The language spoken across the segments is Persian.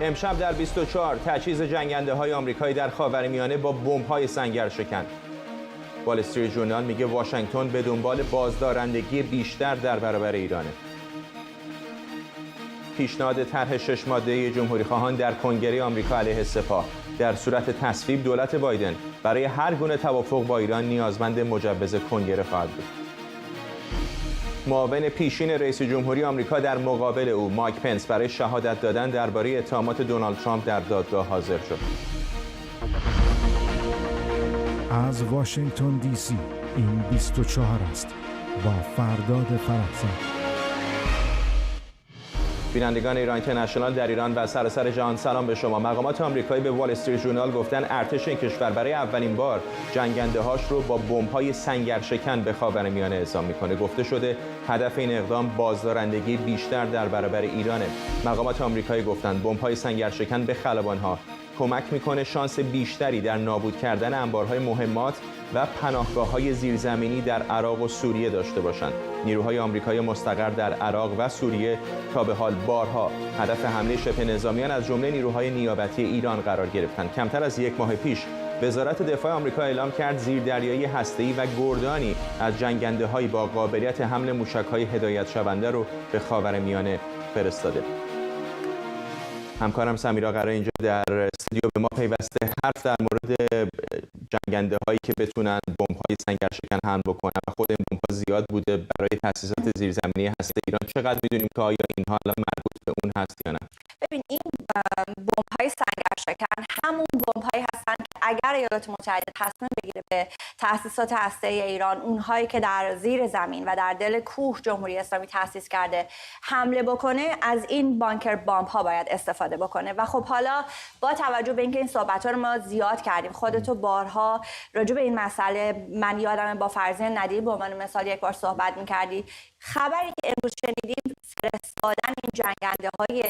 امشب در 24 تجهیز جنگنده‌های آمریکایی در خاورمیانه با بمب‌های سنگرشکن. وال استریت ژورنال میگه واشنگتن به دنبال بازدارندگی بیشتر در برابر ایرانه. پیشنهاد طرح 6 ماده‌ای جمهوری‌خواهان در کنگره آمریکا علیه سپاه. در صورت تصویب دولت بایدن برای هر گونه توافق با ایران نیازمند مجوز کنگره خواهد بود. معاون پیشین رئیس جمهوری آمریکا در مقابل او مایک پنس برای شهادت دادن درباره اتهامات دونالد ترامپ در دادگاه حاضر شد. از واشنگتن دی سی این 24 است با فرداد فرحزاد. بینندگان ایران اینترنشنال در ایران و سراسر جهان سلام به شما. مقامات آمریکایی به وال استریت ژورنال گفتن ارتش این کشور برای اولین بار جنگنده‌هاش رو با بمب‌های سنگرشکن به خاورمیانه اعزام می‌کنه. گفته شده هدف این اقدام بازدارندگی بیشتر در برابر ایرانه. مقامات آمریکایی گفتن بمب‌های سنگرشکن به خلبان‌ها کمک می‌کنه شانس بیشتری در نابود کردن انبارهای مهمات و پناهگاه‌های زیرزمینی در عراق و سوریه داشته باشند. نیروهای آمریکایی مستقر در عراق و سوریه تا به حال بارها هدف حمله شبه نظامیان از جمله نیروهای نیابتی ایران قرار گرفتند. کمتر از یک ماه پیش وزارت دفاع آمریکا اعلام کرد زیردریایی هسته‌ای و گردانی از جنگنده‌های با قابلیت حمل موشک‌های هدایت شونده رو به خاورمیانه فرستاده. همکارم سمیرا قرار اینجا در استودیو به ما پیوسته حرف در مورد جنگنده‌هایی که بتونن بمب‌های سنگرشکن حمل بکنن و خود این بمب‌ها زیاد بوده برای تأسیسات زیرزمینی هسته ایران. چقدر می‌دونیم که آیا اینها الان مربوط به اون هست یا نه؟ ببین این بمب‌های سنگرشکن همون بمب‌هایی هستن که اگر ایالات متحده تصمیم بگیره به تأسیسات هسته‌ای ایران، اونهایی که در زیر زمین و در دل کوه جمهوری اسلامی تأسیس کرده حمله بکنه، از این بانکر بمب‌ها باید استفاده بکنه. و خب حالا با توجه به اینکه این صحبت‌ها رو ما زیاد کردیم، خودتو بارها راجع به این مسئله، من یادمه با فرزین ندی به عنوان مثال یک بار صحبت می‌کردی، خبری که امروز شنیدیم فرستادن این جنگنده‌های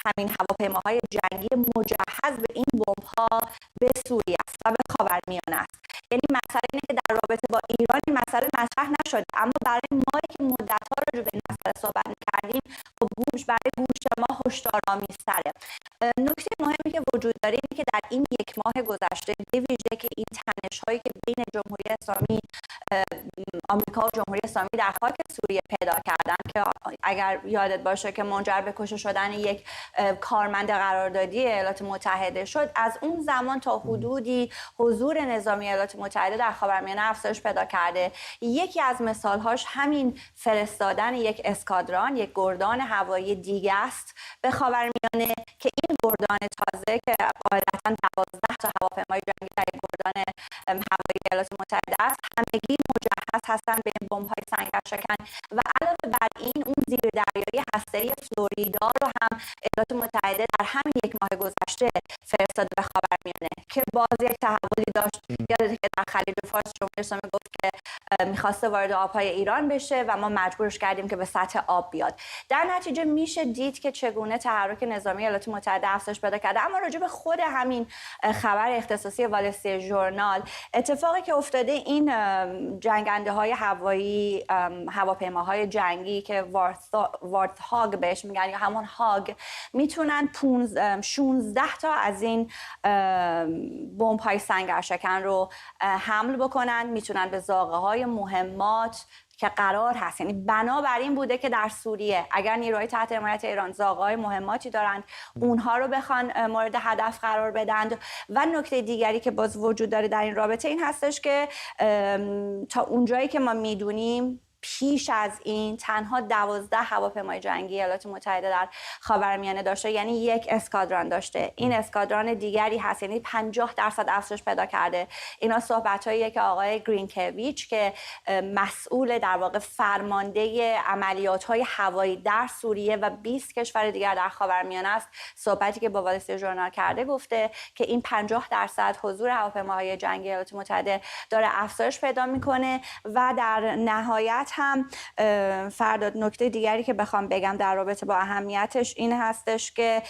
همین هواپیماهای جنگی مجهز به این بمب‌ها به سوریه است و به خاورمیانه است. یعنی مسئله اینه که در رابطه با ایران این مسئله مطرح نشد، اما برای ما که مدت‌ها راجع به این مسئله صحبت می‌کردیم، خب برای گوش ما هشدارآمیزتره. نکته مهمی که وجود داره اینه که در این یک ماه گذشته به ویژه که این تنش‌هایی که بین جمهوری اسلامی آمریکا و جمهوری اسلامی در خاک سوریه پیدا کردن که اگر یادت باشه که منجر به کشته شدن یک کارمند قراردادی ایالات متحده شد، از اون زمان تا حدودی حضور نظامی ایالات متحده در خاورمیانه افزایش پیدا کرده. یکی از مثال‌هاش همین فرستادن یک اسکادران، یک گردان هوایی دیگه است به خاورمیانه که این گردان تازه که قاعدتاً 12 تا هواپیمای جنگی در این گردان هوایی ایالات متحده است، همگی مجهز هستند به این بمب‌های سنگرشکن و علاوه بر این اون زیردریایی هسته‌ای فلوریدا رو هم ایالات متحده در همین یک ماه گذشته فرستاده به خاورمیانه که باز یک تحولی داشت. یادته که در خلیج فارس جمهوری اسلامی گفت که می‌خواسته وارد آب‌های ایران بشه و ما مجبورش کردیم که به سطح آب بیاد. در نتیجه میشه دید که چگونه تحرک نظامی ایالات متحده افزایش پیدا کرده. اما راجع به خود همین خبر اختصاصی وال استریت ژورنال، اتفاقی که افتاده این جنگنده‌های هوایی، هواپیماهای جنگی که وارت هاگ بهش میگن یا همون هاگ، میتونن 16 تا از این بمب‌های سنگرشکن رو حمل بکنن، میتونن به زاغه‌های مهمات که قرار هست، یعنی بنابراین بوده که در سوریه اگر نیروهای تحت حمایت ایران زاغه‌های مهماتی دارند اونها رو بخوان مورد هدف قرار بدند. و نکته دیگری که باز وجود داره در این رابطه این هستش که تا اونجایی که ما میدونیم پیش از این تنها 12 هواپیمای جنگی ایالات متحده در خاورمیانه داشته، یعنی یک اسکادران داشته. این اسکادران دیگری هست، یعنی 50% افزایش پیدا کرده. اینا صحبت‌هاییه که آقای گرینکویچ که مسئول در واقع فرمانده عملیات‌های هوایی در سوریه و 20 کشور دیگر در خاورمیانه است، صحبتی که با وال استریت ژورنال کرده، گفته که این 50% حضور هواپیماهای جنگی ایالات متحده داره افزایش پیدا می‌کنه. و در نهایت هم فرداد نکته دیگری که بخوام بگم در رابطه با اهمیتش این هستش که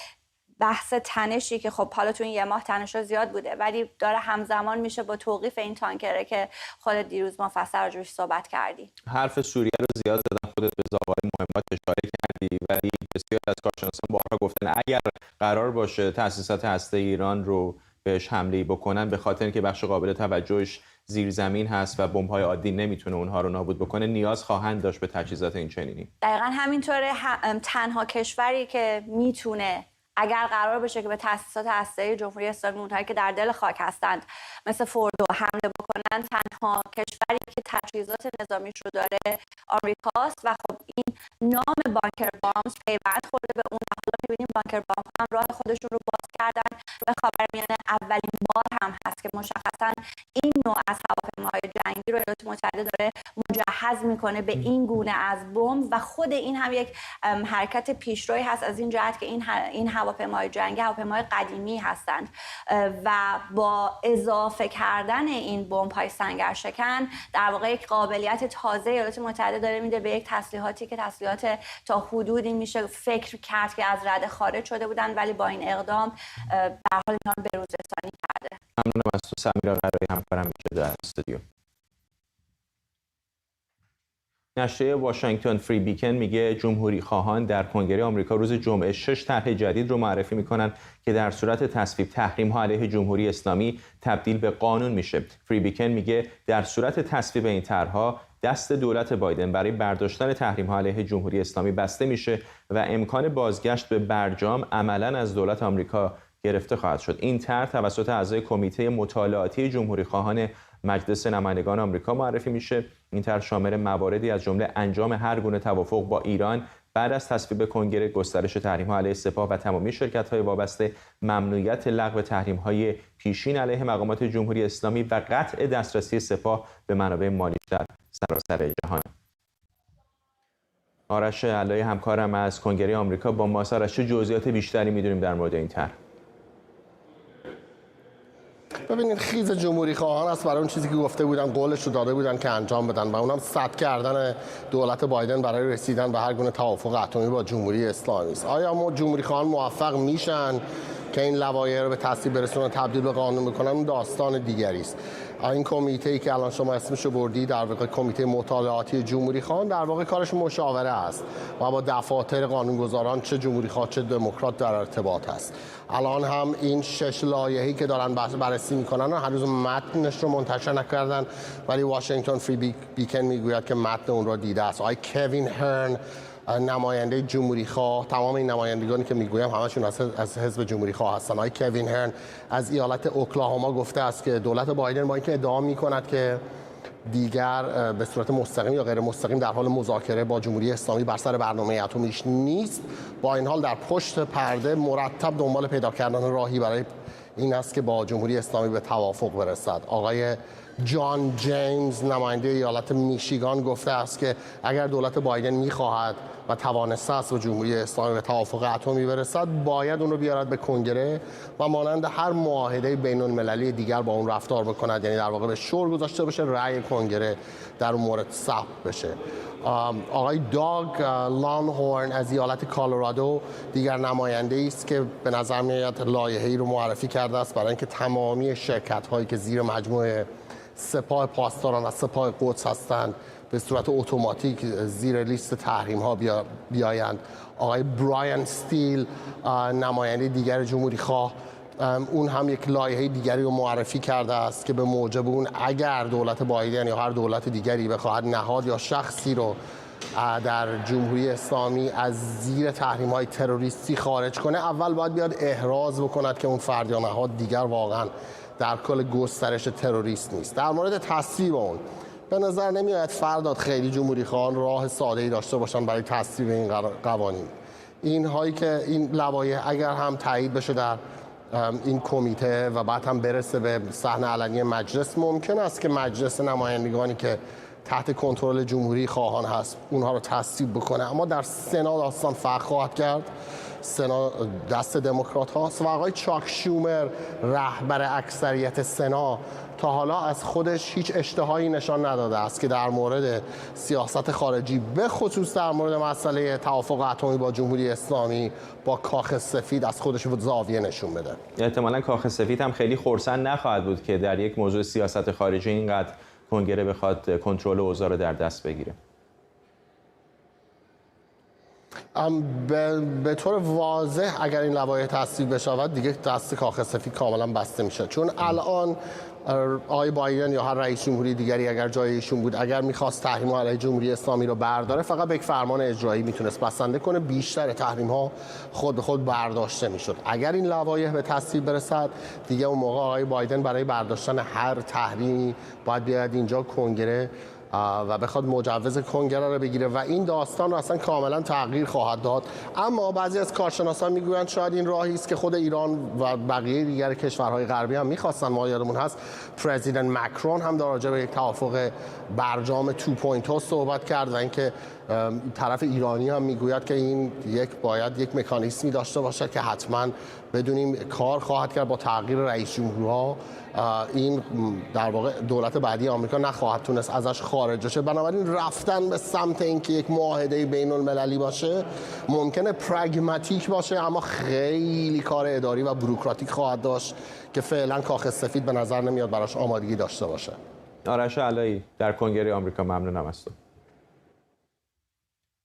بحث تنشی که خب حالا تو این یه ماه تنش‌ها زیاد بوده ولی داره همزمان میشه با توقیف این تانکره که خودت دیروز مفصل راجعش صحبت کردی. حرف سوریه رو زیاد زدن، خودت به زاغه‌های مهمات اشاره کردی، ولی بسیار از کارشناسان با بارها گفتن اگر قرار باشه تأسیسات هسته ایران رو بهش حمله بکنن به خاطر اینکه بخش قابل توجهش زیرزمین هست و بمب‌های عادی نمیتونه اونها رو نابود بکنه، نیاز خواهند داشت به تجهیزات این چنینی. دقیقاً همینطوره. تنها کشوری که میتونه اگر قرار بشه که به تأسیسات هسته‌ای جمهوری اسلامی اونهایی که در دل خاک هستند مثل فوردو حمله بکنن، تنها کشوری که تجهیزات نظامیش رو داره آمریکاست و خب این نام بانکر بامز پیوند خورده به اون. حالا می‌بینیم بانکر بام هم راه خودشون رو باز کردن. به خاورمیانه اولین بار هم هست که مشخصاً این نوع از هواپیماهای جنگی رو ایالات متحده داره مجهز میکنه به این گونه از بمب و خود این هم یک حرکت پیشروی هست از این جهت که این هواپیماهای جنگی هواپیماهای قدیمی هستند و با اضافه کردن این بمب‌های سنگرشکن در واقع یک قابلیت تازه ایالات متحده داره میده به یک تسلیحاتی که تسلیحات تا حدودی میشه فکر کرد که از رده خارج شده بودن، ولی با این اقدام در حال اینها بروزرسانی کرده. ممنونم از تو سمیرا قرایی، همکارم در استودیو. نشریه واشنگتن فری بیکن میگه جمهوری خواهان در کنگره آمریکا روز جمعه 6 طرح جدید رو معرفی میکنن که در صورت تصویب تحریم ها علیه جمهوری اسلامی تبدیل به قانون میشه. فری بیکن میگه در صورت تصویب این طرح‌ها دست دولت بایدن برای برداشتن تحریم ها علیه جمهوری اسلامی بسته میشه و امکان بازگشت به برجام عملاً از دولت آمریکا گرفته خواهد شد. این طرح توسط اعضای کمیته مطالعاتی جمهوری خواهان مجلس نمایندگان آمریکا معرفی میشه. این طرح شامل مواردی از جمله انجام هر گونه توافق با ایران بعد از تصویب کنگره، گسترش تحریم‌ها علیه سپاه و تمامی شرکت‌های وابسته، ممنوعیت لغو تحریم‌های پیشین علیه مقامات جمهوری اسلامی و قطع دسترسی سپاه به منابع مالی در سراسر جهان. آرش علایی همکارم از کنگره آمریکا با ما. آرش، چه جزئیات بیشتری می‌دونیم در مورد این طرح؟ ببینید، خیز جمهوری خواهان است برای اون چیزی که گفته بودن، قولش رو داده بودن که انجام بدن و اونم سد کردن دولت بایدن برای رسیدن به هر گونه توافق اتمی با جمهوری اسلامی است. آیا جمهوری خواهان موفق میشن که این لوایح رو به تصویب برسونن، تبدیل به قانون بکنن؟ اون داستان دیگری است. این کمیته‌ای که الان شما اسمش رو بردی، در واقع کمیته مطالعاتی جمهوری خواهان، در واقع کارش مشاوره است و با دفاتر قانونگذاران چه جمهوری خواه چه دموکرات در ارتباط است. الان هم این 6 لایحه‌ای که دارن بررسی میکنن هنوز متنش رو منتشر نکردن، ولی واشنگتن فری بیکن میگوید که متن اون رو دیده است. آقای کوین هرن، نماینده جمهوری خواه، تمام این نمایندگانی که میگویم همشون از حزب جمهوری خواه هستن. آقای کوین هرن از ایالت اوکلاهوما گفته است که دولت بایدن با اینکه ادعا میکند که دیگر به صورت مستقیم یا غیر مستقیم در حال مذاکره با جمهوری اسلامی بر سر برنامه اتمیش نیست، با این حال در پشت پرده مرتب دنبال پیدا کردن راهی برای این است که با جمهوری اسلامی به توافق برسد. آقای جان جیمز، نماینده ایالت میشیگان، گفته است که اگر دولت بایدن میخواهد و توانسته است با جمهوری اسلامی به توافق اتمی برسد، باید اون رو بیارد به کنگره و مانند هر معاهده بین المللی دیگر با اون رفتار بکند، یعنی در واقع به شور گذاشته بشه، رأی کنگره در اون مورد ثبت بشه. آقای داگ لانهورن از ایالت کالرادو دیگر نماینده است که به نظر میاد لایحه‌ای رو معرفی کرده است برای اینکه تمامی شرکت‌هایی که زیر مجموعه سپاه پاسداران و سپاه قدس هستند به صورت اتوماتیک زیر لیست تحریم ها بیایند. آقای برایان استیل، نماینده دیگر جمهوری خواه، اون هم یک لایحه دیگری رو معرفی کرده است که به موجب اون اگر دولت بایدن یا هر دولت دیگری بخواهد نهاد یا شخصی رو در جمهوری اسلامی از زیر تحریم های تروریستی خارج کنه، اول باید بیاد احراز بکند که اون فرد یا نهاد دیگر واقعا در کل گسترش تروریست نیست. در مورد تصویب اون به نظر نمیاد فرداد خیلی جمهوری خواهان راه ساده‌ای داشته باشن برای تصویب این قوانین. این هایی که این لوایح اگر هم تایید بشه در این کمیته و بعد هم برسه به صحنه علنی مجلس، ممکن است که مجلس نمایندگانی که تحت کنترل جمهوری خواهان هست اونها رو تصویب بکنه، اما در سنا داستان فرق خواهد کرد. سنا دست دموکرات هاست و آقای چاک شومر، رهبر اکثریت سنا، تا حالا از خودش هیچ اشتهایی نشان نداده است که در مورد سیاست خارجی، به خصوص در مورد مسئله توافق اتمی با جمهوری اسلامی، با کاخ سفید از خودش زاویه نشون بده. احتمالاً کاخ سفید هم خیلی خرسند نخواهد بود که در یک موضوع سیاست خارجی اینقدر کنگره بخواد کنترل اوضاع رو در دست بگیره. به طور واضح اگر این لوایح تصویب بشود دیگه دست کاخ سفید کاملا بسته میشه، چون الان آقای بایدن یا هر رئیس جمهوری دیگری اگر جای ایشون بود اگر میخواست تحریم علیه جمهوری اسلامی رو برداره فقط به یک فرمان اجرایی میتونست بسنده کنه، بیشتر تحریم ها خود به خود برداشته میشد. اگر این لوایح به تصویب برسد دیگه اون موقع آقای بایدن برای برداشتن هر تحریمی باید بیاید اینجا کنگره و بخواد مجوز کنگره رو بگیره و این داستان رو اصلا کاملا تغییر خواهد داد. اما بعضی از کارشناسان میگویند شاید این راهی است که خود ایران و بقیه دیگر کشورهای غربی هم میخواستن. ما یادمون هست پرزیدنت مکرون هم در راجع به یک توافق برجام 2.0 صحبت کرد و اینکه طرف ایرانی هم میگوید که این باید یک مکانیزمی داشته باشه که حتما بدونیم کار خواهد کرد با تغییر رئیس جمهورها. این در واقع دولت بعدی آمریکا نخواهد تونست ازش خارج بشه. بنابراین رفتن به سمت اینکه یک معاهده بین المللی باشه ممکنه پرگماتیک باشه اما خیلی کار اداری و بوروکراتیک خواهد داشت که فعلا کاخ سفید به نظر نمیاد براش آمادگی داشته باشه. آرش علایی در کنگره آمریکا، ممنونم از تو.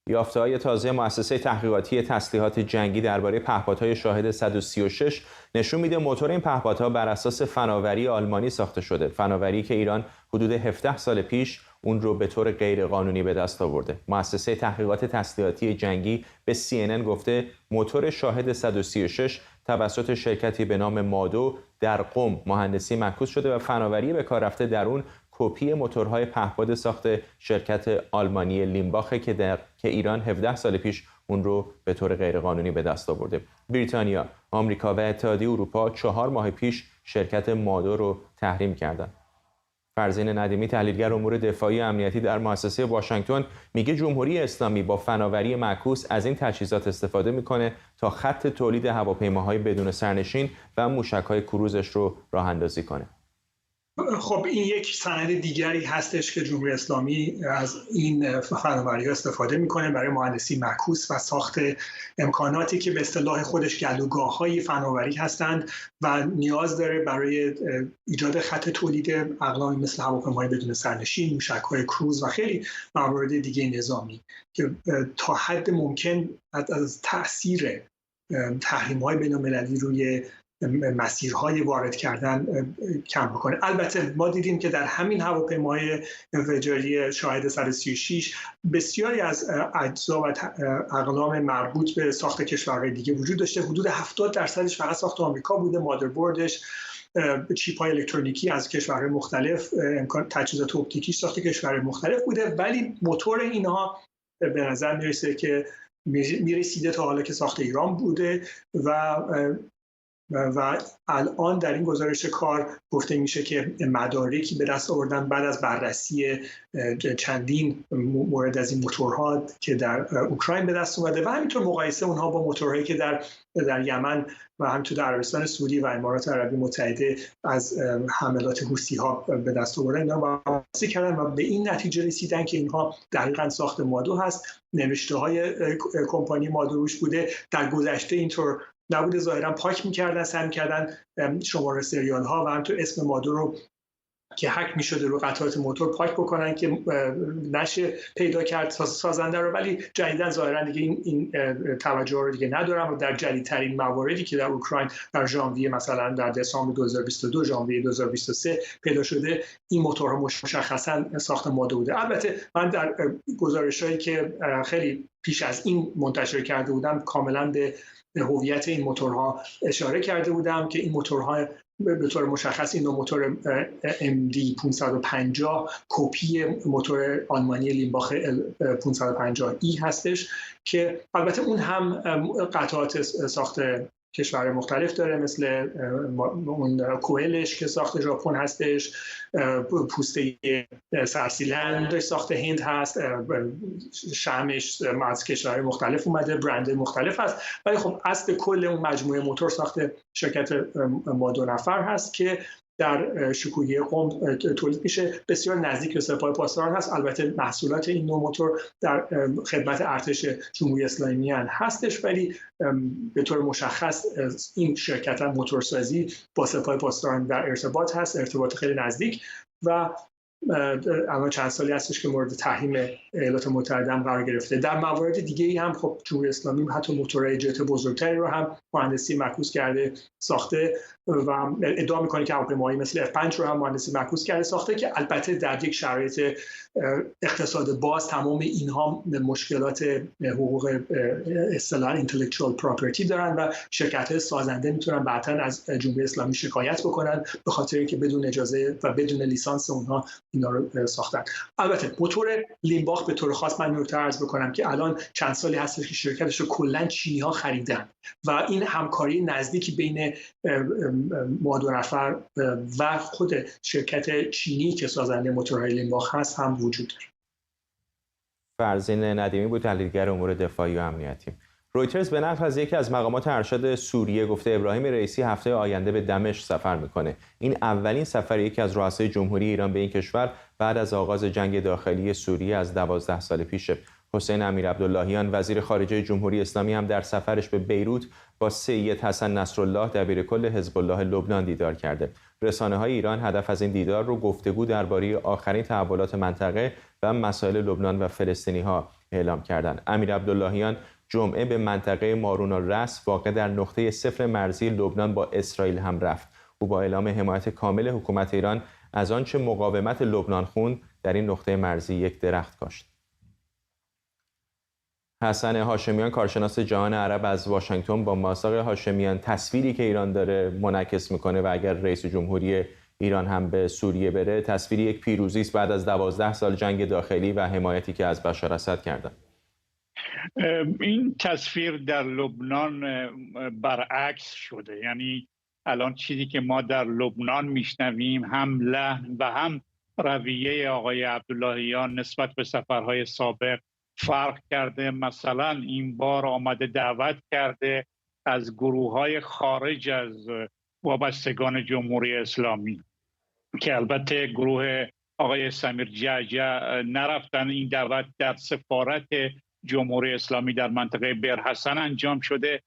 یافته‌های تازه مؤسسه تحقیقاتی تسلیحات جنگی درباره پهپادهای شاهد 136 نشون میده موتور این پهپادها بر اساس فناوری آلمانی ساخته شده، فناوری که ایران حدود 17 سال پیش اون رو به طور غیرقانونی به دست آورده. مؤسسه تحقیقات تسلیحاتی جنگی به CNN گفته موتور شاهد 136 توسط شرکتی به نام مادو در قم مهندسی معکوس شده و فناوری به کار رفته در اون کپی موتورهای پهپاد ساخت شرکت آلمانی لیمباخه که ایران 17 سال پیش اون رو به طور غیرقانونی به دست آورده. بریتانیا، آمریکا و اتحادیه اروپا 4 ماه پیش شرکت مادو رو تحریم کردند. فرزین ندیمی، تحلیلگر امور دفاعی و امنیتی در مؤسسه واشنگتن، میگه جمهوری اسلامی با فناوری معکوس از این تجهیزات استفاده میکنه تا خط تولید هواپیماهای بدون سرنشین و موشک‌های کروزش رو راه اندازی کنه. خب این یک سند دیگری هستش که جمهوری اسلامی از این فناوری‌ها استفاده میکنه برای مهندسی معکوس و ساخت امکاناتی که به اصطلاح خودش گلوگاه‌های فناوری هستند و نیاز داره برای ایجاد خط تولید اقلامی مثل هواپیماهای بدون سرنشین، موشک‌های کروز و خیلی موارد دیگه نظامی که تا حد ممکن از تأثیر تحریم‌های بین‌المللی روی مسیرهای وارد کردن کم بکنه. البته ما دیدیم که در همین هواپیماهای انفجاری شاهد 136 بسیاری از اجزا و اقلام مربوط به ساخت کشورهای دیگه وجود داشته. حدود 70% فقط ساخت آمریکا بوده، مادربردش، چیپ‌های الکترونیکی از کشورهای مختلف، تجهیزات اپتیکی ساخت کشورهای مختلف بوده، ولی موتور اینها به نظر میرسه که میرسیده تا حالا که ساخت ایران بوده و الان در این گزارش کار گفته میشه که مدارکی به دست آوردن بعد از بررسی چندین مورد از این موتورها که در اوکراین به دست اومده و همینطور مقایسه اونها با موتورهایی که در یمن و همینطور در عربستان سعودی و امارات عربی متحده از حملات حوثی‌ها به دست آوردن، اینا رو بررسی کردن و به این نتیجه رسیدن که اینها دقیقاً ساخت مادو هست. نوشته‌های کمپانی مادو روش بوده. در گذشته اینطور نبوده، ظاهرا پاک می‌کردن، سعی می‌کردن شماره سریال ها و همینطور اسم مادو رو که هک می‌شده رو قطعات موتور پاک بکنن که نشه پیدا کرد سازنده رو، ولی جدیداً ظاهرا دیگه این توجه رو دیگه ندارن و در جدیدترین مواردی که در اوکراین در ژانویه، مثلا در دسامبر 2022 ژانویه 2023 پیدا شده، این موتورها مشخصاً ساخت مادو بوده. البته من در گزارش‌هایی که خیلی پیش از این منتشر کرده بودم کاملاً به هویت این موتورها اشاره کرده بودم که این موتورها به طور مشخص این موتور MD 550 کپی موتور آلمانی لیمباخ 550E هستش که البته اون هم قطعات ساخت کشور مختلف داره، مثل اون کوئلش که ساخت ژاپن هستش، پوسته سرسیلندش ساخت هند هست، شمعش از کشور مختلف اومده، برند مختلف هست، ولی خب اصل کل اون مجموعه موتور ساخت شرکت مادو نفر هست که در شکوهی قم تولید میشه. بسیار نزدیک به سپاه پاسداران هست. البته محصولات این نوع موتور در خدمت ارتش جمهوری اسلامی هستش، ولی به طور مشخص این شرکت موتورسازی با سپاه پاسداران در ارتباط هست، ارتباط خیلی نزدیک، و اما چند سالی هستش که مورد تحریم ایالات متحده هم قرار گرفته. در موارد دیگه‌ای هم خب جمهوری اسلامی حتی موتورهای جت بزرگتری رو هم مهندسی معکوس کرده ساخته و ادعا می‌کنه که هواپیماهایی مثل F5 رو هم مهندسی معکوس کرده ساخته، که البته در یک شرایط اقتصاد باز تمام اینها مشکلات حقوق اصطلاحاً اینتלקچوال پراپرتی دارن و شرکت‌های سازنده میتونن بعداً از جمهوری اسلامی شکایت بکنن به خاطر اینکه بدون اجازه و بدون لیسانس اونها اینا رو ساختن. البته موتور لیمباخ به طور خاص من نکته عرض بکنم که الان چند سالی هستش که شرکتش رو کلاً چینی‌ها خریدن و این همکاری نزدیکی بین ما دو نفر و خود شرکت چینی که سازنده موتورهای لیمباخ هست هم وجود داره. فرزین ندیمی بود، تحلیلگر امور دفاعی و امنیتی. رویترز به نقل از یکی از مقامات ارشد سوریه گفته ابراهیم رئیسی هفته آینده به دمشق سفر میکنه. این اولین سفر یکی از رؤسای جمهوری ایران به این کشور بعد از آغاز جنگ داخلی سوریه از 12 سال پیشه. حسین امیرعبداللهیان وزیر خارجه جمهوری اسلامی هم در سفرش به بیروت با سید حسن نصرالله دبیرکل حزب الله لبنان دیدار کرده. رسانه‌های ایران هدف از این دیدار رو گفتگو درباره آخرین تحولات منطقه و مسائل لبنان و فلسطینی‌ها اعلام کردند. امیرعبداللهیان جمعه به منطقه مارون الرس واقع در نقطه صفر مرزی لبنان با اسرائیل هم رفت. او با اعلام حمایت کامل حکومت ایران از آنچه مقاومت لبنان خوند در این نقطه مرزی یک درخت کاشت. حسن هاشمیان کارشناس جهان عرب از واشنگتن با ماساق هاشمیان تصویری که ایران داره منعکس میکنه و اگر رئیس جمهوری ایران هم به سوریه بره تصویری یک پیروزی است بعد از 12 سال جنگ داخلی و حمایتی که از بشار اسد کردن. این تصویر در لبنان برعکس شده، یعنی الان چیزی که ما در لبنان میشنویم هم لحن و هم رویه آقای عبداللهیان نسبت به سفرهای سابق فرق کرده. مثلا این بار آمده دعوت کرده از گروه‌های خارج از وابستگان جمهوری اسلامی که البته گروه آقای سمیر جعجع نرفتن. این دعوت در سفارت جمهوری اسلامی در منطقه برحسن انجام شده.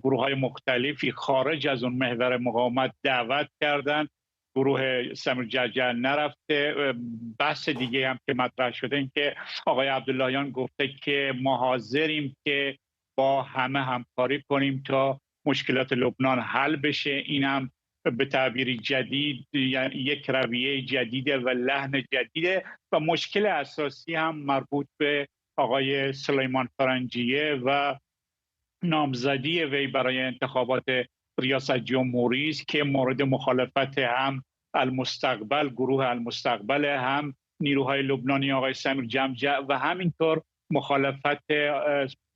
گروه‌های مختلفی خارج از اون محور مقاومت دعوت کردند. گروه سمیر جعجع نرفته. بحث دیگه هم که مطرح شده این که آقای عبداللهیان گفته که ما حاضریم که با همه همکاری کنیم تا مشکلات لبنان حل بشه. این هم به تعبیری جدید یعنی یک رویه جدیده و لحن جدیده و مشکل اساسی هم مربوط به آقای سلیمان فرنجیه و نامزدی وی برای انتخابات ریاست جمهوری است که مورد مخالفت هم المستقبل، گروه المستقبل، هم نیروهای لبنانی آقای سمیر جعجع و همینطور مخالفت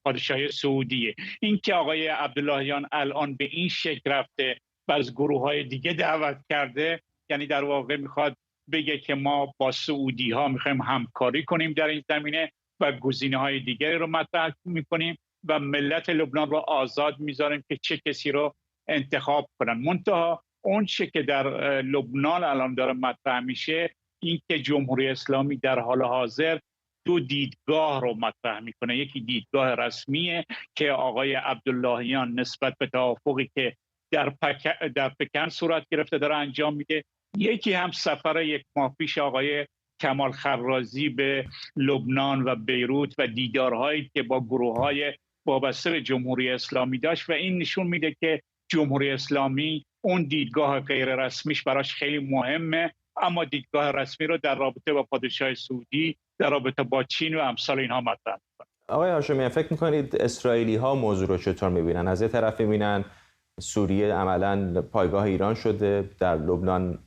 پادشاهی سعودیه. این که آقای عبداللهیان الان به این شکل رفته و از گروه‌های دیگه دعوت کرده، یعنی در واقع میخواد بگه که ما با سعودی ها میخوایم همکاری کنیم در این زمینه و گزینه‌های دیگری رو مطرح میکنیم و ملت لبنان رو آزاد میذاریم که چه کسی رو انتخاب کنن. منتها اون چه که در لبنان الان داره مطرح میشه این که جمهوری اسلامی در حال حاضر دو دیدگاه رو مطرح میکنه. یکی دیدگاه رسمیه که آقای عبداللهیان نسبت به توافقی که در پکن صورت گرفته داره انجام میده. یکی هم سفر یک ماه پیش آقای کمال خرازی به لبنان و بیروت و دیدارهایی که با گروه‌های وابسته به جمهوری اسلامی داشت و این نشون میده که جمهوری اسلامی اون دیدگاه غیر رسمیش براش خیلی مهمه، اما دیدگاه رسمی رو در رابطه با پادشاه سعودی، در رابطه با چین و امثال اینها مطرح می‌کنه. آقای هاشمیان فکر می‌کنید اسرائیلی ها موضوع رو چطور می‌بینن؟ از یه طرف می‌بینن سوریه عملاً پایگاه ایران شده، در لبنان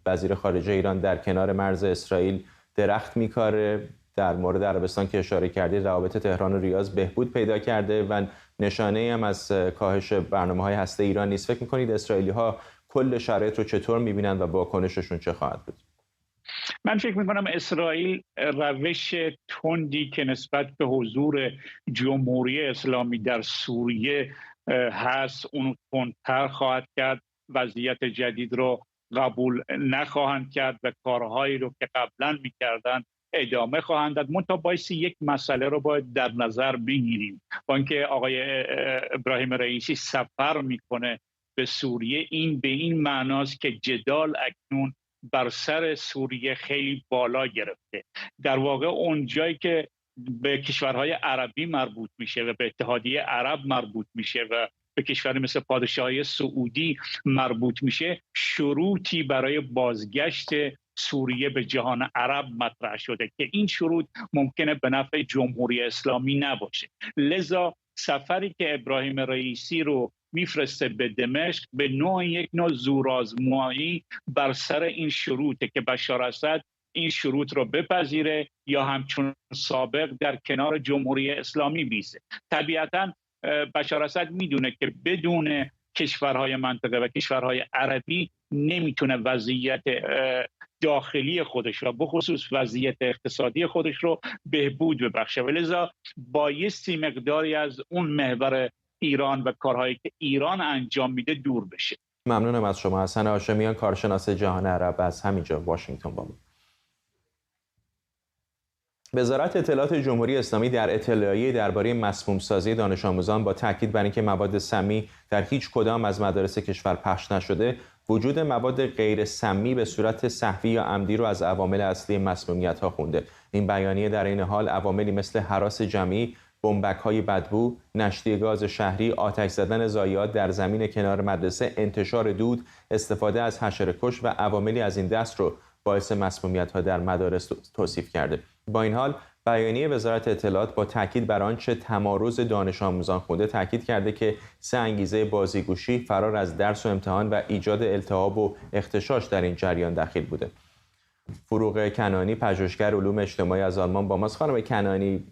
وزیر خارجه ایران در کنار مرز اسرائیل درخت میکاره، در مورد عربستان که اشاره کردید روابط تهران و ریاض بهبود پیدا کرده و نشانه هم از کاهش برنامه‌های هسته ایران نیست. فکر می‌کنید اسرائیلی‌ها کل شرایط رو چطور می‌بینن و واکنششون چه خواهد بود؟ من فکر می‌کنم اسرائیل روش تندی که نسبت به حضور جمهوری اسلامی در سوریه هست اون تندتر خواهد کرد. وضعیت جدید رو قبول نخواهند کرد و کارهایی رو که قبلا می‌کردن ادامه خواهند داد. منتها بایستی یک مسئله رو باید در نظر بگیریم. با اینکه آقای ابراهیم رئیسی سفر میکنه به سوریه، این به این معناست که جدال اکنون بر سر سوریه خیلی بالا گرفته. در واقع اون جایی که به کشورهای عربی مربوط میشه و به اتحادیه عرب مربوط میشه و به کشوری مثل پادشاهی سعودی مربوط میشه، شروطی برای بازگشت سوریه به جهان عرب مطرح شده که این شروط ممکنه به نفع جمهوری اسلامی نباشه. لذا سفری که ابراهیم رئیسی رو میفرسته به دمشق به نوع یک نوع زورآزمایی بر سر این شروطه که بشار اسد این شروط رو بپذیره یا همچون سابق در کنار جمهوری اسلامی بیسته. طبیعتاً بشار اسد میدونه که بدون کشورهای منطقه و کشورهای عربی نمیتونه وضعیت داخلی خودش و بخصوص وضعیت اقتصادی خودش رو بهبود ببخشه و لذا بایستی مقداری از اون محور ایران و کارهایی که ایران انجام میده دور بشه. ممنونم از شما حسن هاشمیان، کارشناس جهان عرب از همینجا واشنگتن با ما. وزارت اطلاعات جمهوری اسلامی در اطلاعیه درباره مسموم سازی دانش آموزان با تاکید بر اینکه مواد سمی در هیچ کدام از مدارس کشور پخش نشده، وجود مواد غیر سمی به صورت سهوی یا عمدی رو از عوامل اصلی مسمومیت‌ها خونده. این بیانیه در این حال عواملی مثل هراس جمعی، بمبک‌های بدبو، نشتی گاز شهری، آتش زدن ضایعات در زمین کنار مدرسه، انتشار دود، استفاده از حشره‌کش و عواملی از این دست رو باعث مسمومیت‌ها در مدارس توصیف کرده. با این حال بیانیه وزارت اطلاعات با تاکید بر آنچه تمارض دانش آموزان خونده تاکید کرده که 3 انگیزه بازیگوشی، فرار از درس و امتحان و ایجاد التهاب و اغتشاش در این جریان دخیل بوده. فروغ کنانی، پژوهشگر علوم اجتماعی از آلمان با ماست. خانم کنانی،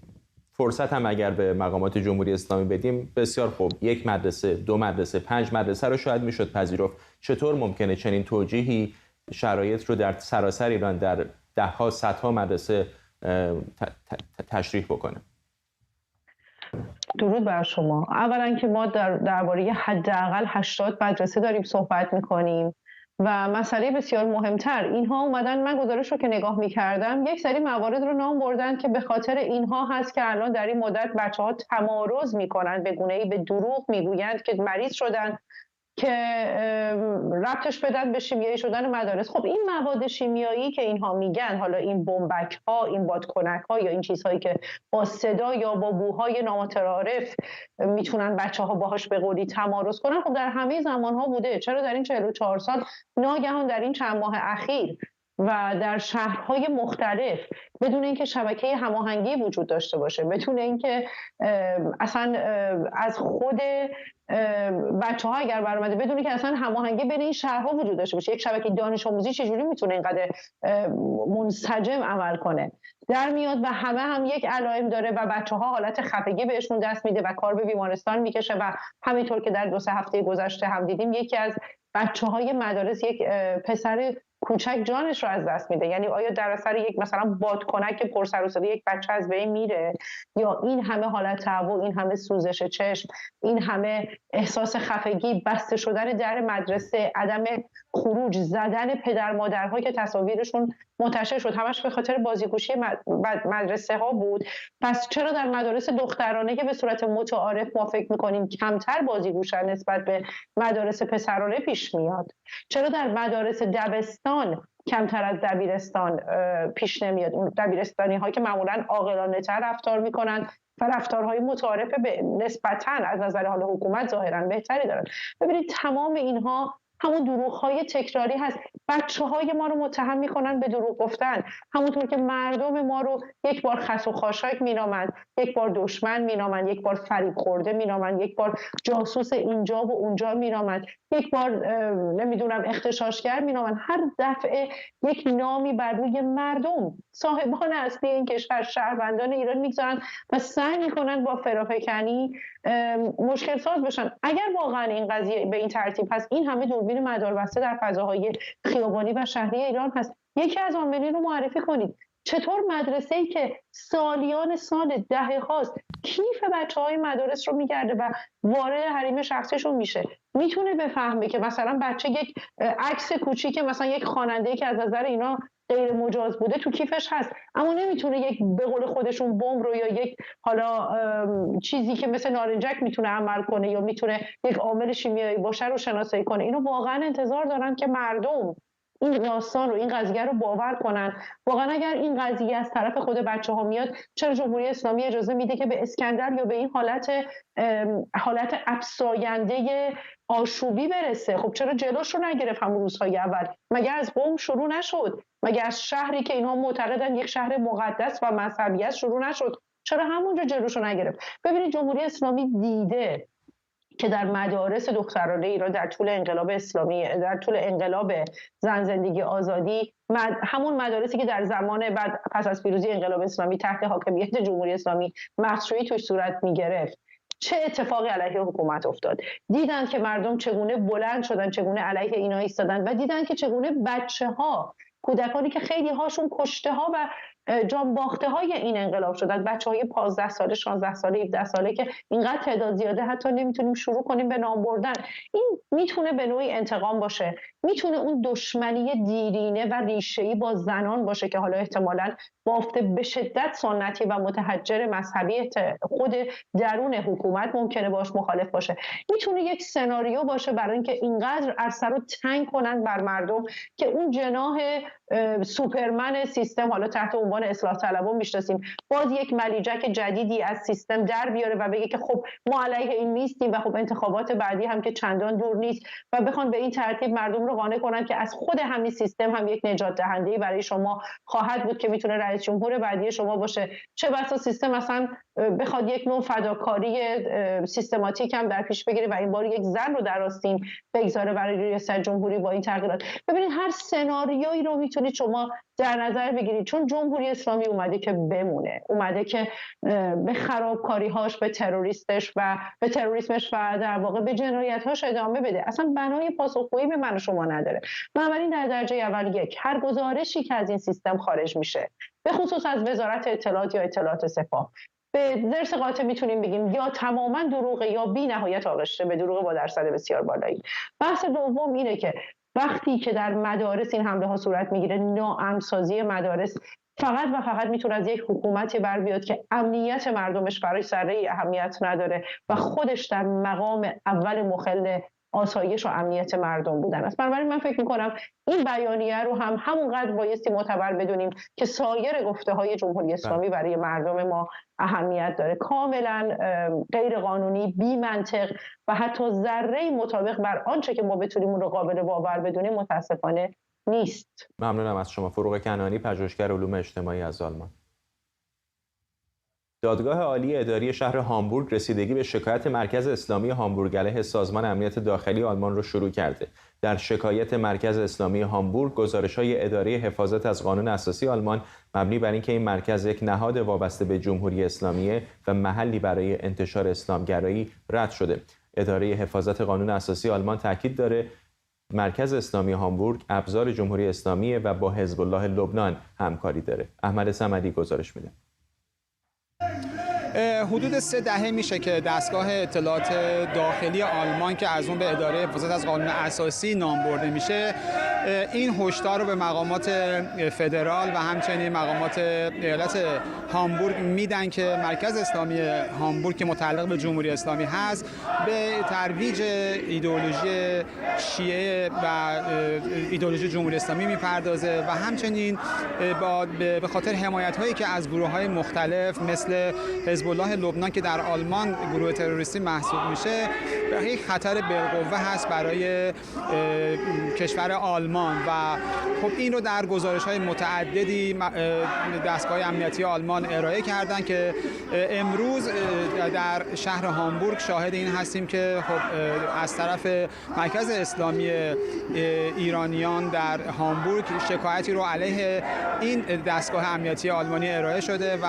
فرصت هم اگر به مقامات جمهوری اسلامی بدیم بسیار خوب، 1 مدرسه، 2 مدرسه، 5 مدرسه رو شاید میشد پذیرفت. چطور ممکنه چنین توجیهی شرایط رو در سراسر ایران در ده‌ها صدها مدرسه تشریح بکنه؟ درود بر شما. اولا که ما درباره حداقل 80 مدرسه داریم صحبت میکنیم و مسئله بسیار مهمتر، اینها اومدن، من گزارش رو که نگاه میکردم یک سری موارد رو نام بردن که به خاطر اینها هست که الان در این مدت بچه‌ها تمارض میکنن، به گونه‌ای به دروغ میگویند که مریض شدن که ربطش بدن به شیمیایی شدن مدارس. خب این مواد شیمیایی که اینها میگن، حالا این بمبک ها، این بادکنک ها یا این چیزهایی که با صدا یا با بوهای نامتعارف میتونن بچه ها باهاش به قولی تمارض کنن، خب در همه زمان ها بوده. چرا در این 44 سال ناگهان در این چند ماه اخیر و در شهرهای مختلف بدون اینکه شبکه هماهنگی وجود داشته باشه، بدون اینکه اصلا از خود بچه‌ها اگر برآمده بدون اینکه اصلا هماهنگی بین این شهرها وجود داشته باشه، یک شبکه دانش آموزی چجوری میتونه اینقدر منسجم عمل کنه؟ در میاد و همه هم یک علائم داره و بچه‌ها حالت خفگی بهشون دست میده و کار به بیمارستان میکشه و همینطور که در 2-3 هفته گذشته هم دیدیم یکی از بچه‌های مدارس، یک پسر کوچک جانش رو از دست میده. یعنی آیا در اثر یک مثلا بادکنک پرسر و صدا یک بچه از بین میره، یا این همه حالت تهوع، این همه سوزش چشم، این همه احساس خفگی، بسته شدن در مدرسه، عدم خروج، زدن پدر مادرها که تصاویرشون منتشر شد، همش به خاطر بازیگوشی مدرسه ها بود. پس چرا در مدارس دخترانه که به صورت متعارف ما فکر میکنیم کمتر بازیگوشن نسبت به مدارس پسرانه پیش میاد؟ چرا در مدارس دبستان کمتر از دبیرستان پیش نمیاد؟ اون دبیرستانی ها که معمولا عاقلانه تر رفتار میکنن و رفتارهای متعارف به نسبتاً از نظر حال حکومت ظاهراً بهتری دارن. ببینید تمام اینها همون دروغ‌های تکراری هست. بچه‌های ما رو متهم می‌کنن به دروغ گفتن، همونطور که مردم ما رو یک بار خس و خاشاک می‌نامند، یک بار دشمن می‌نامند، یک بار فریب خورده می‌نامند، یک بار جاسوس اینجا و اونجا می‌نامند، یک بار نمیدونم اغتشاشگر می‌نامند. هر دفعه یک نامی بر روی مردم، صاحبان اصلی این کشور، شهروندان ایران می‌گذارن و سعی می‌کنن با فرافکنی مشکل ساز بشن. اگر واقعا این قضیه به این ترتیب هست، این همه دوربین مداربسته در فضاهای خیابانی و شهری ایران هست، یکی از عاملین رو معرفی کنید. چطور مدرسه‌ای که سالیان سال، دهه هاست کیف بچه‌های مدارس رو میگرده و وارد حریم شخصیشون میشه، میتونه بفهمه که مثلا بچه یک عکس کوچیک مثلا یک خواننده‌ای که از نظر اینا غیر مجاز بوده تو کیفش هست، اما نمیتونه یک به قول خودشون بمب رو یا یک حالا چیزی که مثل نارنجک میتونه عمل کنه یا میتونه یک عامل شیمیایی باشه رو شناسایی کنه. اینو واقعا انتظار دارن که مردم این داستان رو، این قضیه رو باور کنن. واقعا اگر این قضیه از طرف خود بچه‌ها میاد، چرا جمهوری اسلامی اجازه میده که به اسکندر یا به این حالت افساینده آشوبی برسه؟ خب چرا جلوش رو نگرفت همون روزهای اول؟ مگر از قم شروع نشد؟ مگر از شهری که اینها معتقدن یک شهر مقدس و مذهبی است شروع نشد؟ چرا همونجا جلوش رو نگرفت؟ ببینید جمهوری اسلامی دیده که در مدارس دخترانه ایران در طول انقلاب اسلامی، در طول انقلاب زن زندگی آزادی، همون مدارسی که در زمان بعد پس از پیروزی انقلاب اسلامی تحت حاکمیت جمهوری اسلامی مخشویی توش صورت می‌گرفت، چه اتفاقی علیه حکومت افتاد. دیدن که مردم چگونه بلند شدن، چگونه علیه اینا ایستادن و دیدن که چگونه بچه‌ها، کودکانی که خیلی هاشون کشته ها و جان باخته های این انقلاب شدن، بچه‌های 15 ساله، 16 ساله، 17 ساله که اینقدر تعداد زیاده حتی نمیتونیم شروع کنیم به نام بردن. این میتونه به نوعی انتقام باشه، میتونه اون دشمنی دیرینه و ریشه‌ای با زنان باشه که حالا احتمالاً بافته به شدت سنتی و متحجر مذهبی خود درون حکومت ممکنه باش مخالف باشه. میتونه یک سناریو باشه برای اینکه اینقدر عرصه رو تنگ کنن بر مردم که اون جناح سوپرمن سیستم، حالا تحت عنوان اصلاح طلبان میشناسیم، باز یک ملیجک جدیدی از سیستم در بیاره و بگه که خب ما علیه این نیستیم و خب انتخابات بعدی هم که چندان دور نیست و بخوان به این ترتیب مردم رو قانع کنن که از خود همین سیستم هم یک نجات دهنده‌ای برای شما خواهد بود که میتونه رئیس جمهور بعدی شما باشه. چه بسا سیستم اصلا بخواد یک نوع فداکاری سیستماتیک هم در پیش بگیره و این بار یک زن رو در آستین بگذاره برای ریاست جمهوری با این تغییرات. ببینید هر سناریویی رو میتونید شما در نظر بگیرید، چون جمهوری اسلامی اومده که بمونه، اومده که به خرابکاری‌هاش، به تروریستش و به تروریسمش و در واقع به جنایت‌هاش ادامه بده. اصلا بنای پاسخگویی به من و شما نداره. بنابراین در درجه اول هر گزارشی که از این سیستم خارج میشه، به خصوص از وزارت اطلاعات یا اطلاعات سپاه، به ضرس قاطع میتونیم بگیم یا تماما دروغه یا بی نهایت آغشته به دروغ با درصد بسیار بالایی. بحث دوم اینه که وقتی که در مدارس این حمله ها صورت میگیره، ناامن‌سازی مدارس فقط و فقط میتونه از یک حکومتی بر بیاد که امنیت مردمش برای ذره‌ای اهمیت نداره و خودش در مقام اول مخل آسایش و امنیت مردم بودن است. بنابراین من فکر میکنم این بیانیه رو هم همونقدر بایستی معتبر بدونیم که سایر گفته‌های جمهوری اسلامی برای مردم ما اهمیت داره. کاملا غیر قانونی، بی منطق و حتی ذره‌ای مطابق بر آنچه که ما بتونیم اون رو قابل باور بدونیم متاسفانه نیست. ممنونم از شما. فروغ کنعانی، پژوهشگر علوم اجتماعی از آلمان. دادگاه عالی اداری شهر هامبورگ رسیدگی به شکایت مرکز اسلامی هامبورگ علیه سازمان امنیت داخلی آلمان را شروع کرده. در شکایت مرکز اسلامی هامبورگ، گزارش‌های اداره حفاظت از قانون اساسی آلمان مبنی بر اینکه این مرکز یک نهاد وابسته به جمهوری اسلامی و محلی برای انتشار اسلامگرایی رد شده. اداره حفاظت قانون اساسی آلمان تاکید داره مرکز اسلامی هامبورگ ابزار جمهوری اسلامی و با حزب الله لبنان همکاری داره. احمد صمدی گزارش میده. حدود 3 دهه میشه که دستگاه اطلاعات داخلی آلمان که از اون به اداره حفاظت از قانون اساسی نام برده میشه، این هشدار رو به مقامات فدرال و همچنین مقامات ایالت هامبورگ میدن که مرکز اسلامی هامبورگ که متعلق به جمهوری اسلامی هست به ترویج ایدئولوژی شیعه و ایدئولوژی جمهوری اسلامی میپردازه و همچنین به خاطر حمایت هایی که از گروه های مختلف مثل حزب الله لبنان که در آلمان گروه تروریستی محسوب میشه، یک خطر بالقوه هست برای کشور آلمان و خب این رو در گزارش‌های متعددی دستگاه امنیتی آلمان ارائه کردن که امروز در شهر هامبورگ شاهد این هستیم که خب از طرف مرکز اسلامی ایرانیان در هامبورگ شکایتی رو علیه این دستگاه امنیتی آلمانی ارائه شده و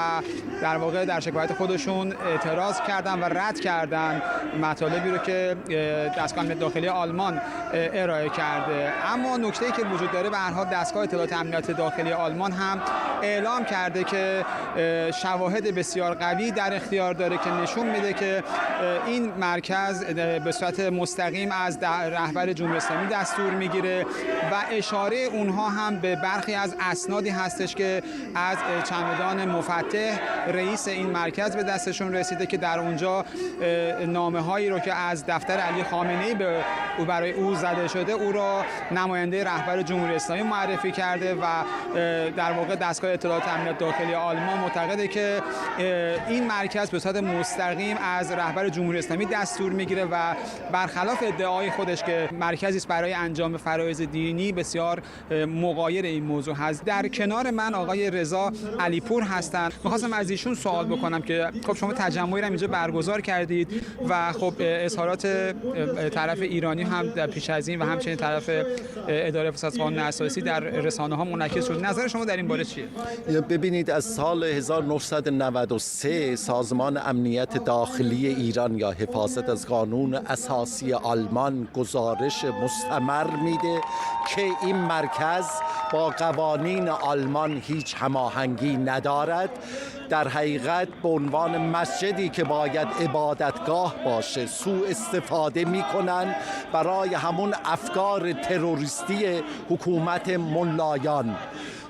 در واقع در شکایت خودشون اعتراض کردن و رد کردن مطالبی رو که دستگاه امنیت داخلی آلمان ارائه کرده. اما نکته‌ای که وجود داره به هر حال دستگاه اطلاعات امنیت داخلی آلمان هم اعلام کرده که شواهد بسیار قوی در اختیار داره که نشون میده که این مرکز به صورت مستقیم از رهبر جمهوری اسلامی دستور میگیره و اشاره اونها هم به برخی از اسنادی هستش که از چمدان مفتح رئیس این مرکز مرکز به دستشون رسیده که در اونجا نامه هایی رو که از دفتر علی خامنه‌ای به او برای او زده شده او را نماینده رهبر جمهوری اسلامی معرفی کرده و در واقع دستگاه اطلاعات امنیت داخلی آلمان معتقده که این مرکز به صورت مستقیم از رهبر جمهوری اسلامی دستور میگیره و برخلاف ادعای خودش که مرکزی است برای انجام فرایض دینی بسیار مغایر این موضوع هست. در کنار من آقای رضا علیپور هستند. می‌خواستم از ایشون سوال بکنم که خب شما تجمعی را اینجا برگزار کردید و خب اظهارات طرف ایرانی هم در پیش از این و همچنین طرف اداره فساد قانون اساسی در رسانه‌ها منعکس شد. نظر شما در این باره چیه؟ ببینید از سال 1993 سازمان امنیت داخلی ایران یا حفاظت از قانون اساسی آلمان گزارش مستمر میده که این مرکز با قوانین آلمان هیچ هماهنگی ندارد. در حقیقت به عنوان مسجدی که باید عبادتگاه باشه سوء استفاده میکنن برای همون افکار تروریستی حکومت ملایان،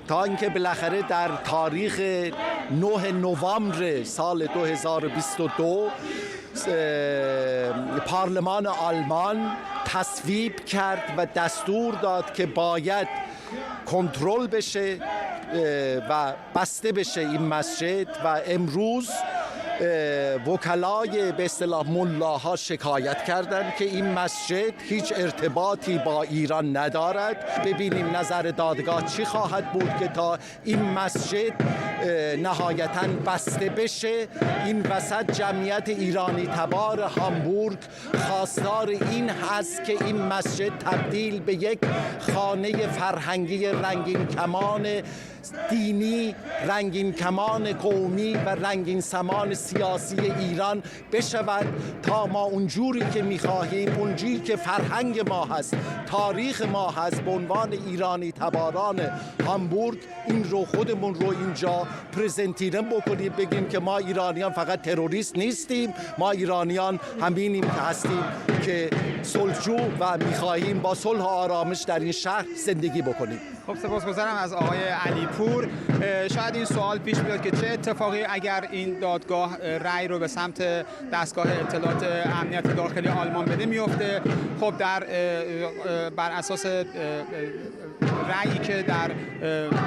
تا اینکه بالاخره در تاریخ 9 نوامبر سال 2022 پارلمان آلمان تصویب کرد و دستور داد که باید کنترل بشه و بسته بشه این مسجد و امروز وکلای به اصطلاح ملاها شکایت کردند که این مسجد هیچ ارتباطی با ایران ندارد. ببینیم نظر دادگاه چی خواهد بود که تا این مسجد نهایتاً بسته بشه. این وسط جمعیت ایرانی تبار هامبورگ خواستار این هست که این مسجد تبدیل به یک خانه فرهنگی رنگین کمان دینی، رنگین کمان قومی و رنگین سمان سیاسی ایران بشود تا ما اونجوری که می‌خواهیم، اونجوری که فرهنگ ما هست، تاریخ ما هست، به عنوان ایرانی تباران هامبورگ این رو خودمون رو اینجا پرزنتیرم بکنیم، بگیم که ما ایرانیان فقط تروریست نیستیم، ما ایرانیان همینیم که هستیم که صلحجو و می‌خواهیم با صلح و آرامش در این شهر زندگی بکنیم. خب سپاسگزارم از آقای علیپور. شاید این سوال پیش بیاد که چه اتفاقی اگر این دادگاه رأی رو به سمت دستگاه اطلاعات امنیت داخلی آلمان بده میفته. خب بر اساس رأیی که در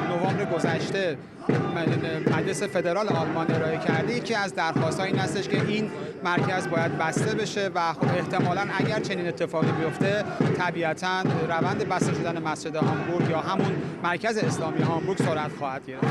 نوامبر گذشته مجلس فدرال آلمان ارائه کرده، یکی از درخواست‌ها این هستش که این مرکز باید بسته بشه و خب احتمالاً اگر چنین اتفاقی بیفته طبیعتاً روند بسته شدن مسجد هامبورگ یا همون مرکز اسلامی هامبورگ سرعت خواهد گرفت.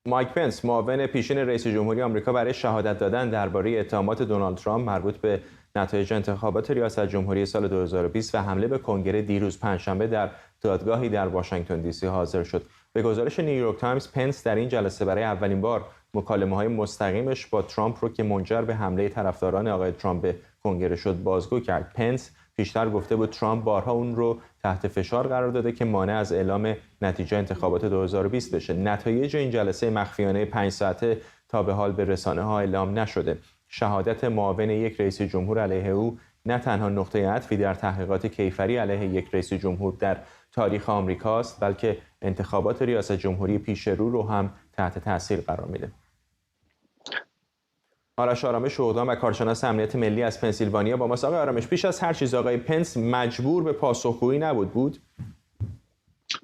مایک پنس، معاون پیشین رئیس جمهوری آمریکا، برای شهادت دادن درباره اتهامات دونالد ترامپ مربوط به نتایج انتخابات ریاست جمهوری سال 2020 و حمله به کنگره دیروز پنجشنبه در دادگاهی در واشنگتن دی سی حاضر شد. به گزارش نیویورک تایمز، پنس در این جلسه برای اولین بار مکالمه‌های مستقیمش با ترامپ رو که منجر به حمله طرفداران آقای ترامپ به کنگره شد بازگو کرد. پنس پیشتر گفته بود ترامپ بارها اون رو تحت فشار قرار داده که مانع از اعلام نتیجه انتخابات 2020 بشه. نتایج این جلسه مخفیانه 5 ساعته تا به حال به رسانه‌ها اعلام نشده. شهادت معاون یک رئیس جمهور علیه او نه تنها نقطه عطفی در تحقیقات کیفری علیه یک رئیس جمهور در تاریخ آمریکاست، بلکه انتخابات ریاست جمهوری پیش رو هم تحت تاثیر قرار میده. آرش آرامش اقدام و کارشناس امنیت ملی از پنسیلوانیا با ماست. آقای آرامش، پیش از هر چیز آقای پنس مجبور به پاسخگویی نبود؟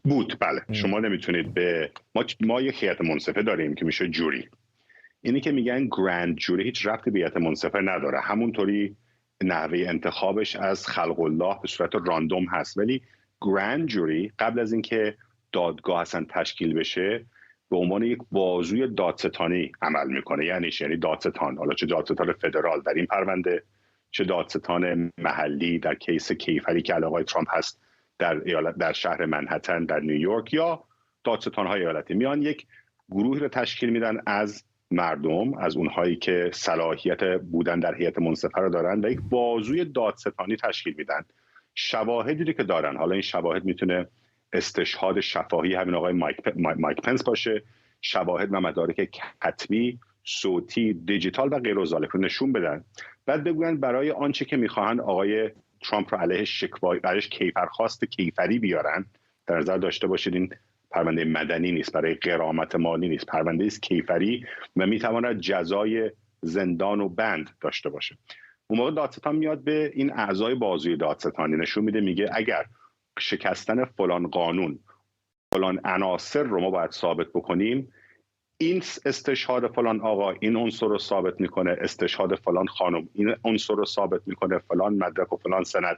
بود، بله. شما نمیتونید به ما یک هیئت منصفه داریم که میشه جوری. اینی که میگن گرند جوری هیچ ربطی به هیئت منصفه نداره. همونطوری نحوه انتخابش از خلق الله به صورت راندوم هست، ولی گرند جوری قبل از اینکه دادگاه اصلا تشکیل بشه به عنوان یک بازوی دادستانی عمل میکنه. یعنی دادستان، حالا چه دادستان فدرال در این پرونده، چه دادستان محلی در کیس کیفری که علاقه ترامپ هست در شهر منهتن در نیویورک، یا دادستان‌های ایالتی، میان یک گروهی رو تشکیل میدن از مردم، از اونهایی که صلاحیت بودن در هیئت منصفه رو دارن و یک بازوی دادستانی تشکیل میدن. شواهدی که دارن، حالا این شواهد میتونه استشهاد شفاهی همین آقای مایک پنس باشه، شواهد و مدارک کتبی، صوتی، دیجیتال و غیر ذالک رو نشون بدن، بعد بگوین برای آنچه که میخواهن آقای ترامپ رو علیه کیفرخواست کیفری بیارن. در نظر داشته باشید این پرونده مدنی نیست، برای غرامت مالی نیست، پرونده است کیفری و میتواند جزای زندان و بند داشته باشه. اون موقع دادستان میاد به این اعضای بازوی دادستانی نشون میده، میگه اگر شکستن فلان قانون فلان عناصر رو ما باید ثابت بکنیم، این استشهاد فلان آقا این عنصر رو ثابت میکنه، استشهاد فلان خانم این عنصر رو ثابت میکنه، فلان مدرک و فلان سند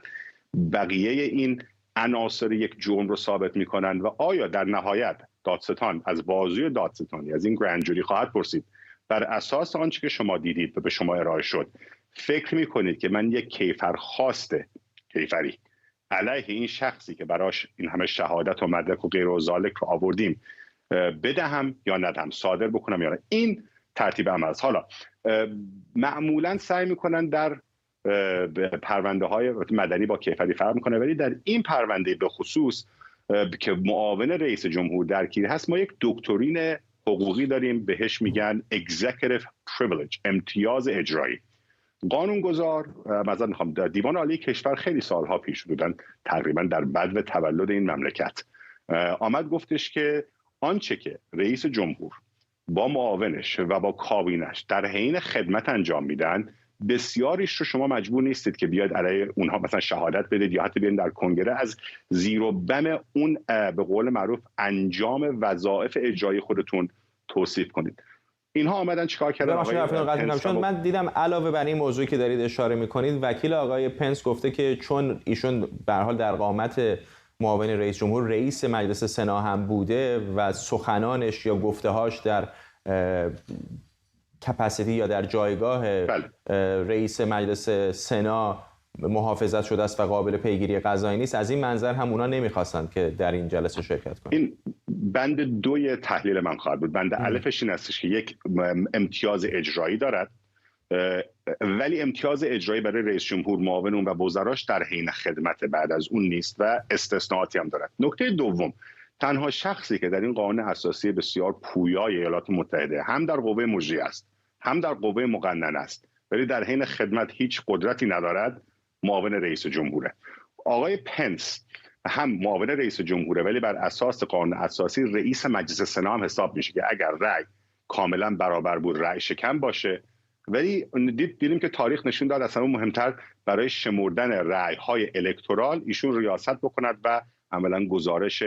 بقیه این عناصر یک جرم رو ثابت میکنن. و آیا در نهایت دادستان از بازوی دادستانی، از این گرند جوری خواهد پرسید بر اساس آنچه که شما دیدید و به شما ارائه شد فکر میکنید که من یک کیفری علیه این شخصی که براش این همه شهادت و مدرک و غیر و ذالک رو آوردیم بدهم یا ندهم، صادر بکنم یا نه. این ترتیب عمل است. حالا معمولا سعی میکنن در پرونده های مدنی با کیفری فرق میکنه، ولی در این پرونده به خصوص که معاون رئیس جمهور درگیر هست ما یک دکترین حقوقی داریم بهش میگن executive privilege، امتیاز اجرایی. قانونگذار مثلا میخوام در دیوان عالی کشور خیلی سالها پیش بودن، تقریبا در بدو تولد این مملکت آمد گفتش که آنچه که رئیس جمهور با معاونش و با کابینش در حین خدمت انجام میدن بسیاریش رو شما مجبور نیستید که بیاد علیه اونها مثلا شهادت بدید یا حتی بیاین در کنگره از زیر و بم اون به قول معروف انجام وظایف اجرایی خودتون توصیف کنید. اینها آمدن چیکار کردن؟ چون من دیدم علاوه بر این موضوعی که دارید اشاره میکنید وکیل آقای پنس گفته که چون ایشون به هر حال در قامت معاون رئیس جمهور رئیس مجلس سنا هم بوده و سخنانش یا گفته‌هاش در کپاسیتی یا در جایگاه رئیس مجلس سنا محافظت شده است و قابل پیگیری قضایی نیست، از این منظر هم اونا نمیخواستند که در این جلسه شرکت کنند. این بند 2 تحلیل من خواهد بود. بند الفش این هستش که یک امتیاز اجرایی دارد، ولی امتیاز اجرایی برای رئیس جمهور، معاون اون و وزراش در حین خدمت بعد از اون نیست و استثناءاتی هم دارد. نکته دوم، تنها شخصی که در این قانون اساسی بسیار پویای ایالات متحده هم در قوه مجریه است هم در قوه مقننه است ولی در حین خدمت هیچ قدرتی ندارد، معاون رئیس جمهوره. آقای پنس هم معاون رئیس جمهوره ولی بر اساس قانون اساسی رئیس مجلس سنا هم حساب میشه که اگر رأی کاملا برابر بود رأی شکن باشه، ولی دیدیم که تاریخ نشون داد اصلا مهمتر برای شمردن رأی‌های الکترال ایشون ریاست بکند و عملا گزارش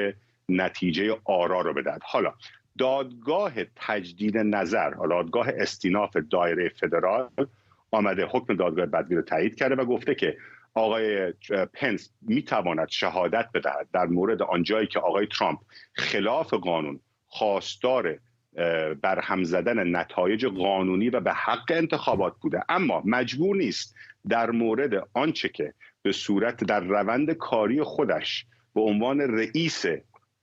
نتیجه آرا رو بدهد. حالا دادگاه تجدید نظر، دادگاه استیناف دایره فدرال آمده حکم دادگاه بدوی رو تایید کرده و گفته که آقای پنس میتواند شهادت بدهد در مورد آنجایی که آقای ترامپ خلاف قانون خواستار برهم زدن نتایج قانونی و به حق انتخابات بوده، اما مجبور نیست در مورد آنچه که به صورت در روند کاری خودش به عنوان رئیس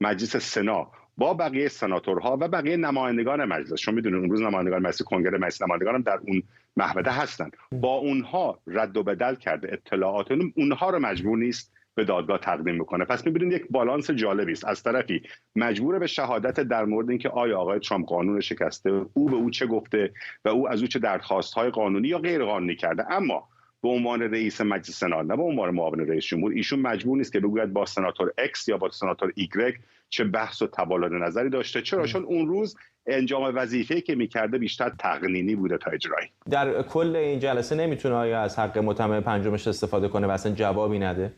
مجلس سنا با بقیه سناتورها و بقیه نمایندگان مجلس، شما میدونید اون روز نمایندگان مجلس کنگره مجلس نمایندگان هم در اون محوطه هستن، با اونها رد و بدل کرده اطلاعات اونها رو مجبور نیست به دادگاه تقدیم میکنه. پس میبینید یک بالانس جالبی است. از طرفی مجبور به شهادت در مورد اینکه آیا آقای ترامپ قانون شکسته، او به او چه گفته و او از او چه درخواست‌های قانونی یا غیر قانونی کرده، اما به عنوان رئیس مجلس سنا نه به عنوان معاون رئیس جمهور ایشون مجبور نیست که بگوید با سناتور X یا با سناتور Y چه بحث و تبادل نظری داشته. چرا؟ چون اون روز انجام وظیفه‌ای که می‌کرده بیشتر تقنینی بوده تا اجرایی. در کل این جلسه نمیتونه آیا از حق متهم پنجمش استفاده کنه و اصلا جوابی نده؟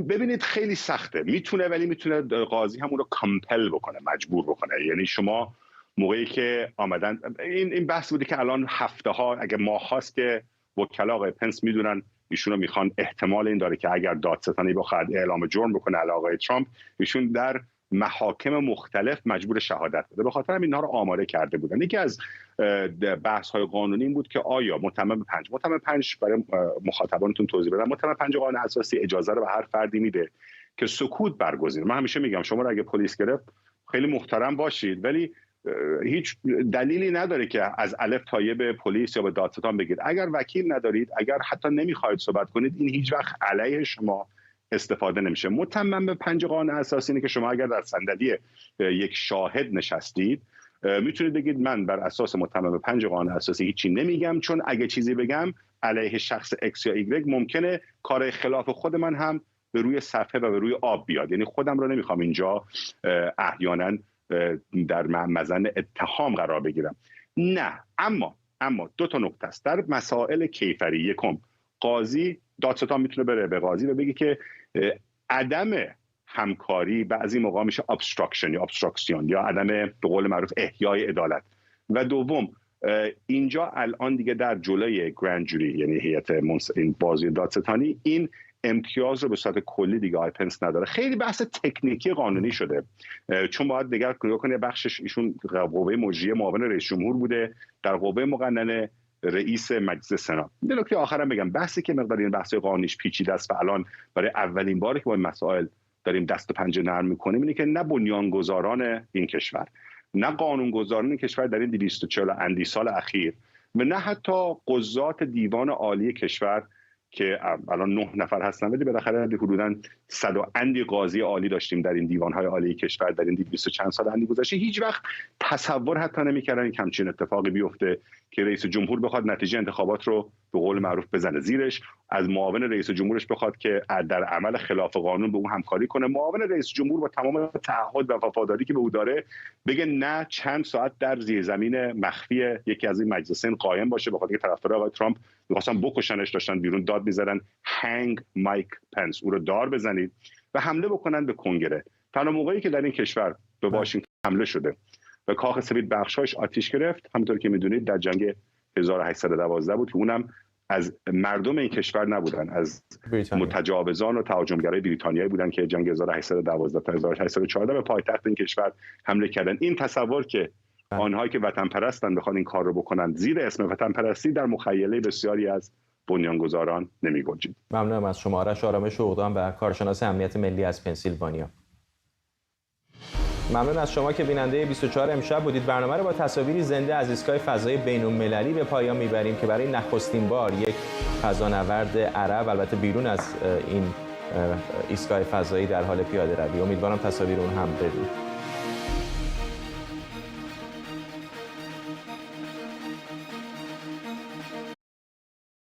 ببینید خیلی سخته. میتونه، ولی میتونه قاضی همون رو کامپل بکنه، مجبور بکنه. یعنی شما موقعی که آمدن این بحث بوده که الان هفته‌ها اگه ماه‌هاست که وکلا آقای پنس میدونن ایشون رو میخوان، احتمال این داره که اگر دادستانی بخواد اعلام جرم بکنه علیه آقای ترامپ، ایشون در محاکم مختلف مجبور شهادت بده. به خاطر همین اینها رو آماده کرده بودن. یکی از بحث‌های قانونی این بود که آیا متهم 5 برای مخاطبانتون توضیح بدم، متهم 5 قانون اساسی اجازه رو به هر فردی میده که سکوت برگزینه. من همیشه میگم شما رو اگه پلیس گرفت خیلی محترم باشید، ولی هیچ دلیلی نداره که از الف تا یه به پلیس یا به دادستان بگید. اگر وکیل ندارید، اگر حتی نمیخواید صحبت کنید، این هیچ وقت علیه شما استفاده نمیشه. متمم به 5 قانون اساسی اینه که شما اگر در صندلی یک شاهد نشستید میتونید بگید من بر اساس متمم به 5 قانون اساسی هیچی نمیگم، چون اگه چیزی بگم علیه شخص X یا Y ممکنه کار خلاف خود من هم به روی صفحه و به روی آب بیاد. یعنی خودم رو نمیخوام اینجا احیانا در مزن اتهام قرار بگیرم، نه. اما دو تا نکته است در مسائل کیفری. یکم، قاضی، دادستان میتونه بره به قاضی و بگه که عدم همکاری بعضی موقع میشه obstruction یا عدم به قول معروف احیای عدالت. و دوم، اینجا الان دیگه در جلوی گرند جوری، یعنی هیئت این بازی دادستانی، این امتیاز رو به صورت کلی دیگه آقای پنس نداره. خیلی بحث تکنیکی قانونی شده، چون باید دیگر کنه بخشش ایشون قوه مجریه معاون رئیس جمهور بوده در قوه مقننه رئیس مجلس سنا. یه نکته آخرام بگم، بحثی که مقدار این بحث قانونیش پیچیده است و الان برای اولین باره که با این مسائل داریم دست و پنجه نرم می‌کنیم اینه که نه بنیانگذاران این کشور، نه قانونگذاران این کشور در این 240 اندی سال اخیر و نه حتی قضات دیوان عالی کشور که الان 9 نفر هستن، ولی بالاخره حدوداً 100 اندی قاضی عالی داشتیم در این دیوان‌های عالی کشور در این 200 چند سال اندی گذشته. هیچ وقت تصور حتی نمی‌کردن که همچین اتفاقی بیفته که رئیس جمهور بخواد نتیجه انتخابات رو به قول معروف بزنه زیرش، از معاون رئیس جمهورش بخواد که در عمل خلاف قانون به اون همکاری کنه، معاون رئیس جمهور با تمام تعهد و وفاداری که به او داره بگه نه چند ساعت در زیرزمین مخفی یکی از این مجلسین قایم باشه، بخاطر اینکه طرفدار آقای ترامپ می‌خواستن بکشنش، داشتن بیرون داد می‌زدن هنگ مایک پنس، او رو دار بزنید و حمله بکنن به کنگره. تنها موقعی که در این کشور به واشنگتن حمله شده و کاخ سفید بخشایش آتش گرفت، همونطور که می‌دونید در جنگ 1812 بود که اونم از مردم این کشور نبودن، از متجاوزان و تهاجمگرای بریتانیایی بودن که جنگ 1812 تا 1814 به پایتخت این کشور حمله کردن. این تصور که آنهایی که وطن پرستن بخوان این کار رو بکنن زیر اسم وطن پرستی در مخیله بسیاری از بنیانگذاران نمی‌گنجید. ممنونم از شما. آرش آرامش اقدام و کارشناس امنیت ملی از پنسیلوانیا. ممنون از شما که بیننده 24 امشب بودید. برنامه رو با تصاویری زنده از ایستگاه فضایی بین‌المللی به پایان میبریم که برای نخستین بار یک فضانورد عرب، البته بیرون از این ایستگاه فضایی، در حال پیاده روی. امیدوارم تصاویر اون هم ببینید.